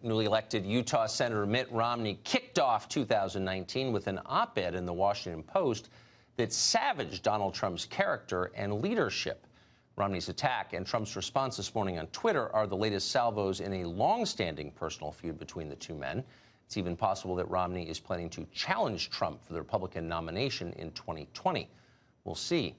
Newly elected Utah Senator Mitt Romney kicked off 2019 with an op-ed in the Washington Post that savaged Donald Trump's character and leadership. Romney's attack and Trump's response this morning on Twitter are the latest salvos in a long-standing personal feud between the two men. It's even possible that Romney is planning to challenge Trump for the Republican nomination in 2020. We'll see.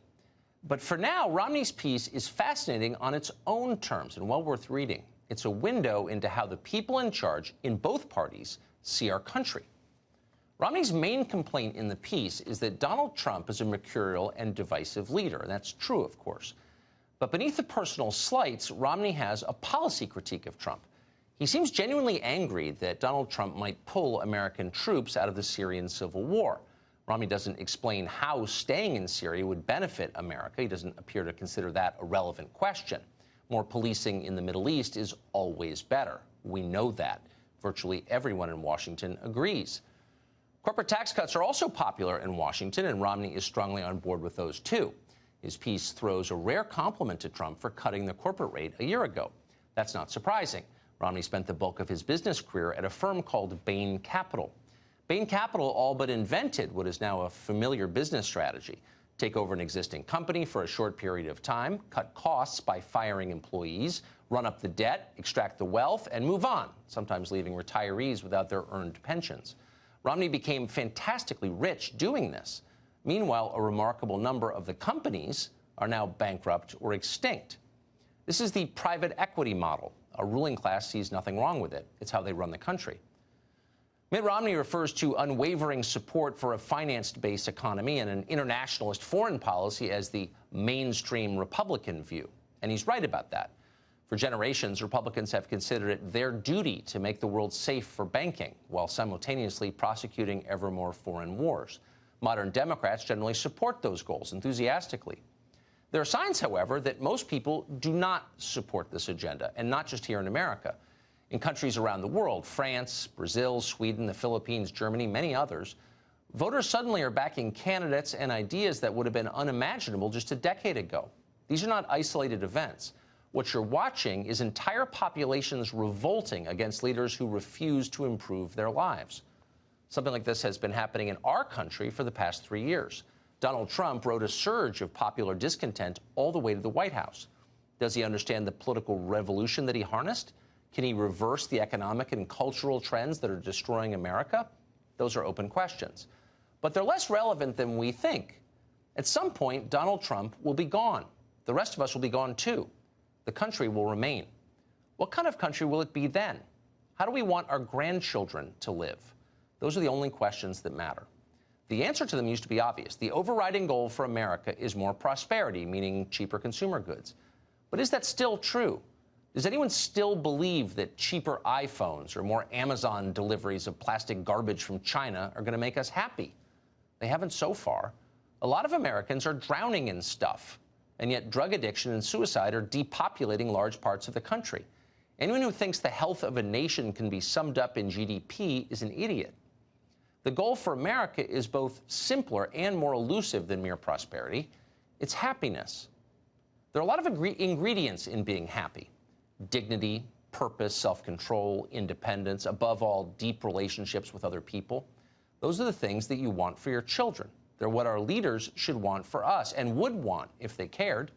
But for now, Romney's piece is fascinating on its own terms and well worth reading. It's a window into how the people in charge in both parties see our country. Romney's main complaint in the piece is that Donald Trump is a mercurial and divisive leader, and that's true, of course. But beneath the personal slights, Romney has a policy critique of Trump. He seems genuinely angry that Donald Trump might pull American troops out of the Syrian civil war. Romney doesn't explain how staying in Syria would benefit America. He doesn't appear to consider that a relevant question. More policing in the Middle East is always better. We know that. Virtually everyone in Washington agrees. Corporate tax cuts are also popular in Washington, and Romney is strongly on board with those, too. His piece throws a rare compliment to Trump for cutting the corporate rate a year ago. That's not surprising. Romney spent the bulk of his business career at a firm called Bain Capital. Bain Capital all but invented what is now a familiar business strategy: take over an existing company for a short period of time, cut costs by firing employees, run up the debt, extract the wealth, and move on, sometimes leaving retirees without their earned pensions. Romney became fantastically rich doing this. Meanwhile, a remarkable number of the companies are now bankrupt or extinct. This is the private equity model. A ruling class sees nothing wrong with it. It's how they run the country. Mitt Romney refers to unwavering support for a finance-based economy and an internationalist foreign policy as the mainstream Republican view. And he's right about that. For generations, Republicans have considered it their duty to make the world safe for banking, while simultaneously prosecuting ever more foreign wars. Modern Democrats generally support those goals enthusiastically. There are signs, however, that most people do not support this agenda, and not just here in America. In countries around the world, France, Brazil, Sweden, the Philippines, Germany, many others, voters suddenly are backing candidates and ideas that would have been unimaginable just a decade ago. These are not isolated events. What you're watching is entire populations revolting against leaders who refuse to improve their lives. Something like this has been happening in our country for the past 3 years. Donald Trump rode a surge of popular discontent all the way to the White House. Does he understand the political revolution that he harnessed? Can he reverse the economic and cultural trends that are destroying America? Those are open questions. But they're less relevant than we think. At some point, Donald Trump will be gone. The rest of us will be gone, too. The country will remain. What kind of country will it be then? How do we want our grandchildren to live? Those are the only questions that matter. The answer to them used to be obvious. The overriding goal for America is more prosperity, meaning cheaper consumer goods. But is that still true? Does anyone still believe that cheaper iPhones or more Amazon deliveries of plastic garbage from China are going to make us happy? They haven't so far. A lot of Americans are drowning in stuff, and yet drug addiction and suicide are depopulating large parts of the country. Anyone who thinks the health of a nation can be summed up in GDP is an idiot. The goal for America is both simpler and more elusive than mere prosperity. It's happiness. There are a lot of ingredients in being happy: dignity, purpose, self-control, independence, above all, deep relationships with other people. Those are the things that you want for your children. They're what our leaders should want for us and would want if they cared.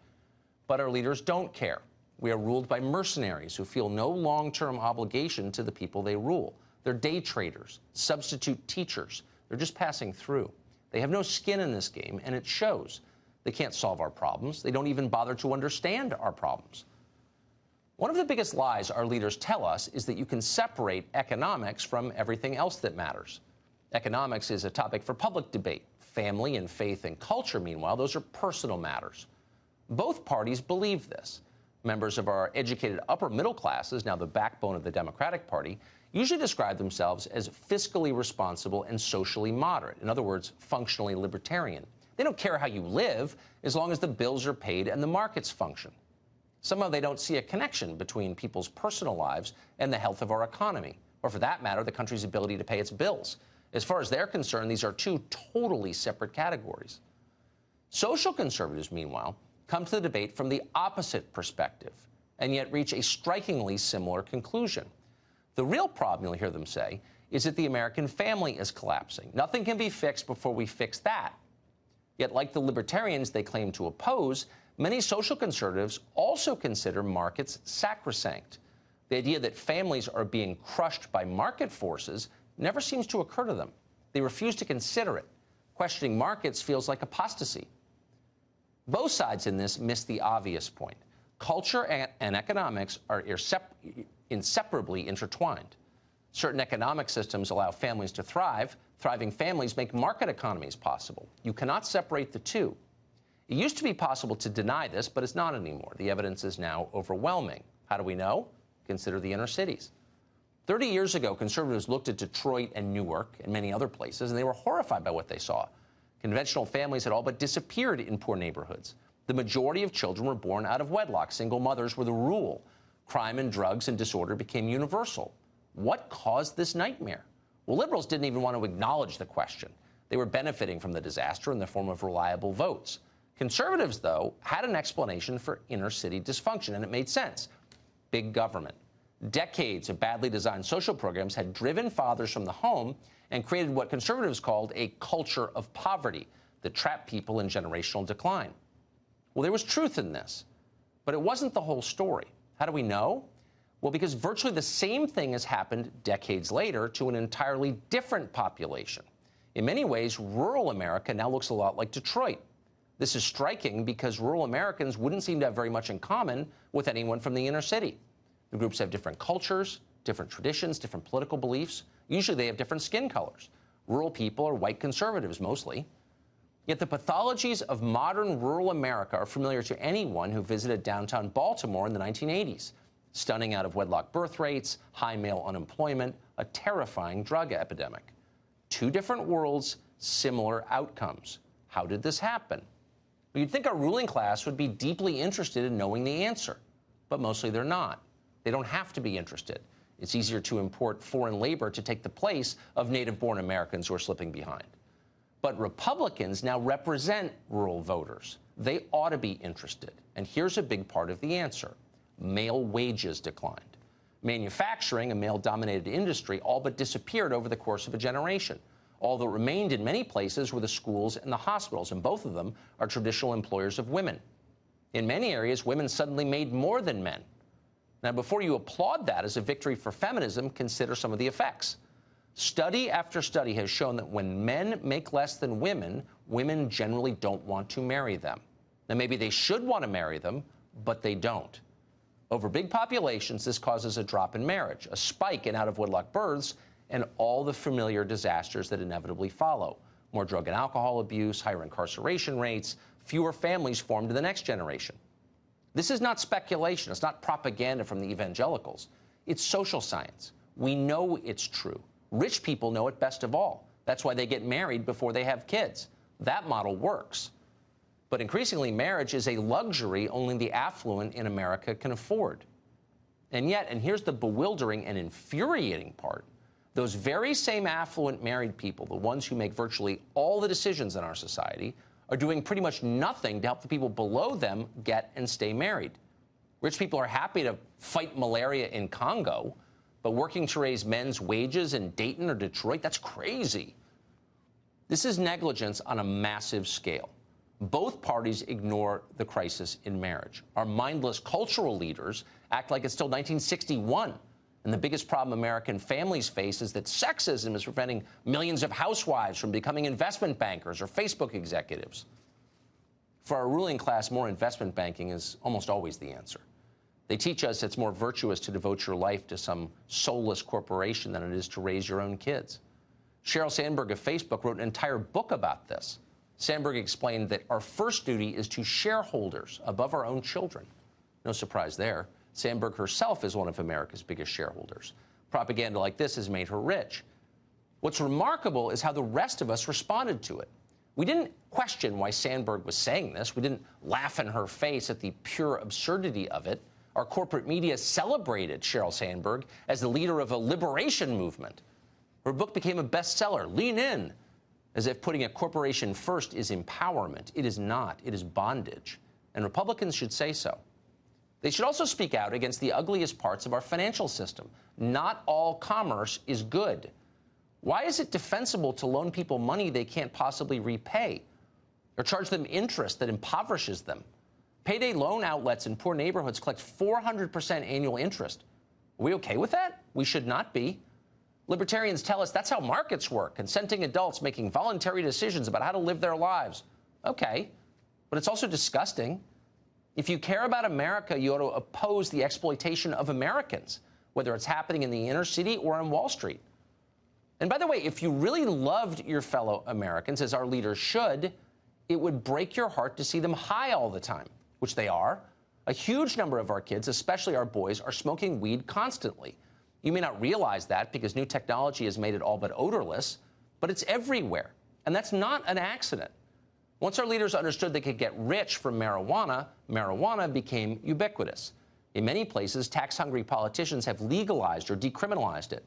But our leaders don't care. We are ruled by mercenaries who feel no long-term obligation to the people they rule. They're day traders, substitute teachers. They're just passing through. They have no skin in this game, and it shows. They can't solve our problems. They don't even bother to understand our problems. One of the biggest lies our leaders tell us is that you can separate economics from everything else that matters. Economics is a topic for public debate. Family and faith and culture, meanwhile, those are personal matters. Both parties believe this. Members of our educated upper middle classes, now the backbone of the Democratic Party, usually describe themselves as fiscally responsible and socially moderate. In other words, functionally libertarian. They don't care how you live as long as the bills are paid and the markets function. Somehow they don't see a connection between people's personal lives and the health of our economy, or for that matter, the country's ability to pay its bills. As far as they're concerned, these are two totally separate categories. Social conservatives, meanwhile, come to the debate from the opposite perspective, and yet reach a strikingly similar conclusion. The real problem, you'll hear them say, is that the American family is collapsing. Nothing can be fixed before we fix that. Yet, like the libertarians they claim to oppose, many social conservatives also consider markets sacrosanct. The idea that families are being crushed by market forces never seems to occur to them. They refuse to consider it. Questioning markets feels like apostasy. Both sides in this miss the obvious point. Culture and economics are inseparably intertwined. Certain economic systems allow families to thrive. Thriving families make market economies possible. You cannot separate the two. It used to be possible to deny this, but it's not anymore. The evidence is now overwhelming. How do we know? Consider the inner cities. 30 years ago, conservatives looked at Detroit and Newark and many other places, and they were horrified by what they saw. Conventional families had all but disappeared in poor neighborhoods. The majority of children were born out of wedlock. Single mothers were the rule. Crime and drugs and disorder became universal. What caused this nightmare? Well, liberals didn't even want to acknowledge the question. They were benefiting from the disaster in the form of reliable votes. Conservatives, though, had an explanation for inner-city dysfunction, and it made sense. Big government. Decades of badly designed social programs had driven fathers from the home and created what conservatives called a culture of poverty that trapped people in generational decline. Well, there was truth in this, but it wasn't the whole story. How do we know? Well, because virtually the same thing has happened decades later to an entirely different population. In many ways, rural America now looks a lot like Detroit. This is striking because rural Americans wouldn't seem to have very much in common with anyone from the inner city. The groups have different cultures, different traditions, different political beliefs. Usually they have different skin colors. Rural people are white conservatives mostly. Yet the pathologies of modern rural America are familiar to anyone who visited downtown Baltimore in the 1980s. Stunning out-of-wedlock birth rates, high male unemployment, a terrifying drug epidemic. Two different worlds, similar outcomes. How did this happen? Well, you'd think our ruling class would be deeply interested in knowing the answer, but mostly they're not. They don't have to be interested. It's easier to import foreign labor to take the place of native-born Americans who are slipping behind. But Republicans now represent rural voters. They ought to be interested. And here's a big part of the answer. Male wages declined. Manufacturing, a male-dominated industry, all but disappeared over the course of a generation. All that remained in many places were the schools and the hospitals, and both of them are traditional employers of women. In many areas, women suddenly made more than men. Now, before you applaud that as a victory for feminism, consider some of the effects. Study after study has shown that when men make less than women, women generally don't want to marry them. Now, maybe they should want to marry them, but they don't. Over big populations, this causes a drop in marriage, a spike in out-of-wedlock births, and all the familiar disasters that inevitably follow. More drug and alcohol abuse, higher incarceration rates, fewer families formed in the next generation. This is not speculation. It's not propaganda from the evangelicals. It's social science. We know it's true. Rich people know it best of all. That's why they get married before they have kids. That model works. But increasingly, marriage is a luxury only the affluent in America can afford. And yet, and here's the bewildering and infuriating part, those very same affluent married people, the ones who make virtually all the decisions in our society, are doing pretty much nothing to help the people below them get and stay married. Rich people are happy to fight malaria in Congo, but working to raise men's wages in Dayton or Detroit, that's crazy. This is negligence on a massive scale. Both parties ignore the crisis in marriage. Our mindless cultural leaders act like it's still 1961. And the biggest problem American families face is that sexism is preventing millions of housewives from becoming investment bankers or Facebook executives. For our ruling class, more investment banking is almost always the answer. They teach us it's more virtuous to devote your life to some soulless corporation than it is to raise your own kids. Sheryl Sandberg of Facebook wrote an entire book about this. Sandberg explained that our first duty is to shareholders above our own children. No surprise there. Sandberg herself is one of America's biggest shareholders. Propaganda like this has made her rich. What's remarkable is how the rest of us responded to it. We didn't question why Sandberg was saying this. We didn't laugh in her face at the pure absurdity of it. Our corporate media celebrated Sheryl Sandberg as the leader of a liberation movement. Her book became a bestseller, Lean In, as if putting a corporation first is empowerment. It is not. It is bondage. And Republicans should say so. They should also speak out against the ugliest parts of our financial system. Not all commerce is good. Why is it defensible to loan people money they can't possibly repay, or charge them interest that impoverishes them? Payday loan outlets in poor neighborhoods collect 400% annual interest. Are we okay with that? We should not be. Libertarians tell us that's how markets work, consenting adults making voluntary decisions about how to live their lives. Okay, but it's also disgusting. If you care about America, you ought to oppose the exploitation of Americans, whether it's happening in the inner city or on Wall Street. And by the way, if you really loved your fellow Americans, as our leaders should, it would break your heart to see them high all the time, which they are. A huge number of our kids, especially our boys, are smoking weed constantly. You may not realize that because new technology has made it all but odorless, but it's everywhere. And that's not an accident. Once our leaders understood they could get rich from marijuana, marijuana became ubiquitous. In many places, tax-hungry politicians have legalized or decriminalized it.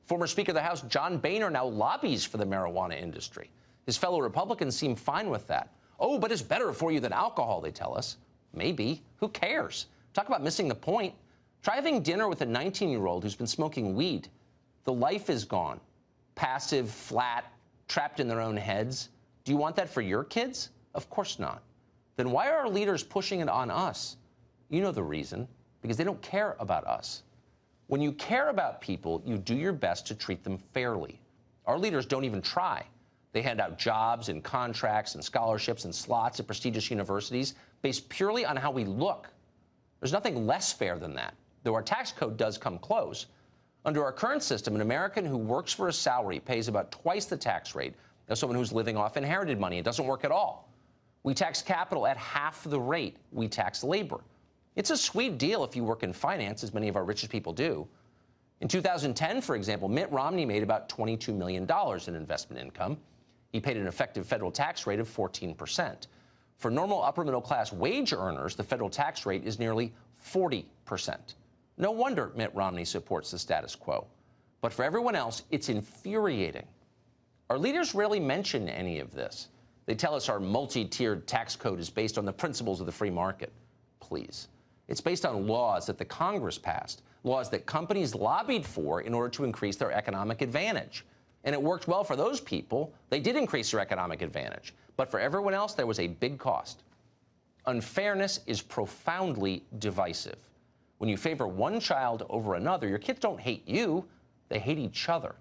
Former Speaker of the House John Boehner now lobbies for the marijuana industry. His fellow Republicans seem fine with that. Oh, but it's better for you than alcohol, they tell us. Maybe. Who cares? Talk about missing the point. Try having dinner with a 19-year-old who's been smoking weed. The life is gone. Passive, flat, trapped in their own heads. Do you want that for your kids? Of course not. Then why are our leaders pushing it on us? You know the reason. Because they don't care about us. When you care about people, you do your best to treat them fairly. Our leaders don't even try. They hand out jobs and contracts and scholarships and slots at prestigious universities based purely on how we look. There's nothing less fair than that, though our tax code does come close. Under our current system, an American who works for a salary pays about twice the tax rate as someone who's living off inherited money. It doesn't work at all. We tax capital at half the rate we tax labor. It's a sweet deal if you work in finance, as many of our richest people do. In 2010, for example, Mitt Romney made about $22 million in investment income. He paid an effective federal tax rate of 14%. For normal upper-middle-class wage earners, the federal tax rate is nearly 40%. No wonder Mitt Romney supports the status quo. But for everyone else, it's infuriating. Our leaders rarely mention any of this. They tell us our multi-tiered tax code is based on the principles of the free market. Please. It's based on laws that the Congress passed, laws that companies lobbied for in order to increase their economic advantage. And it worked well for those people. They did increase their economic advantage. But for everyone else, there was a big cost. Unfairness is profoundly divisive. When you favor one child over another, your kids don't hate you. They hate each other.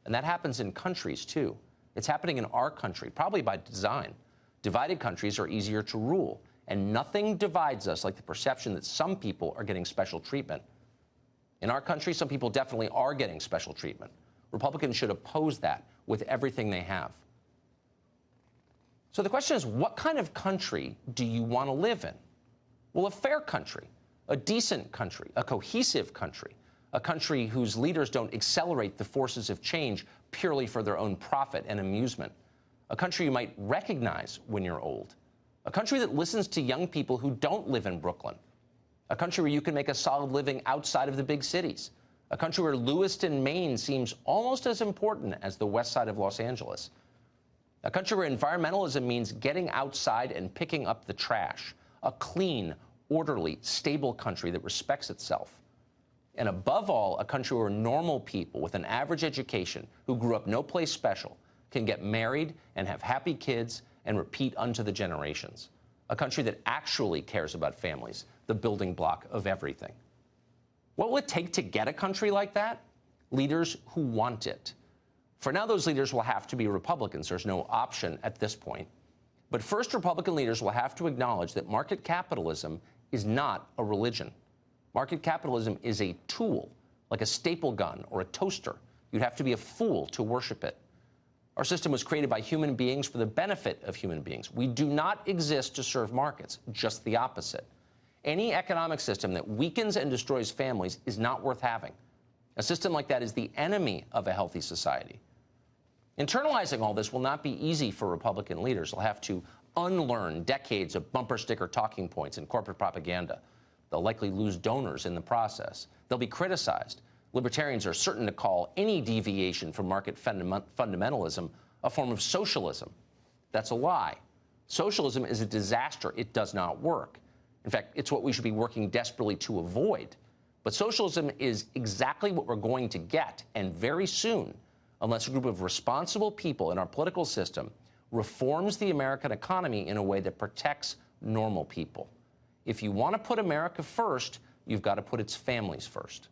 And that happens in countries, too. It's happening in our country, probably by design. Divided countries are easier to rule. And nothing divides us like the perception that some people are getting special treatment. In our country, some people definitely are getting special treatment. Republicans should oppose that with everything they have. So the question is, what kind of country do you want to live in? Well, a fair country, a decent country, a cohesive country, a country whose leaders don't accelerate the forces of change purely for their own profit and amusement, a country you might recognize when you're old, a country that listens to young people who don't live in Brooklyn, a country where you can make a solid living outside of the big cities, a country where Lewiston, Maine seems almost as important as the west side of Los Angeles, a country where environmentalism means getting outside and picking up the trash, a clean, orderly, stable country that respects itself, and above all, a country where normal people with an average education who grew up no place special can get married and have happy kids and repeat unto the generations, a country that actually cares about families, the building block of everything. What will it take to get a country like that? Leaders who want it. For now, those leaders will have to be Republicans. There's no option at this point. But first, Republican leaders will have to acknowledge that market capitalism is not a religion. Market capitalism is a tool, like a staple gun or a toaster. You'd have to be a fool to worship it. Our system was created by human beings for the benefit of human beings. We do not exist to serve markets, just the opposite. Any economic system that weakens and destroys families is not worth having. A system like that is the enemy of a healthy society. Internalizing all this will not be easy for Republican leaders. They'll have to unlearn decades of bumper sticker talking points and corporate propaganda. They'll likely lose donors in the process. They'll be criticized. Libertarians are certain to call any deviation from market fundamentalism a form of socialism. That's a lie. Socialism is a disaster. It does not work. In fact, it's what we should be working desperately to avoid. But socialism is exactly what we're going to get, and very soon, unless a group of responsible people in our political system reforms the American economy in a way that protects normal people. If you want to put America first, you've got to put its families first.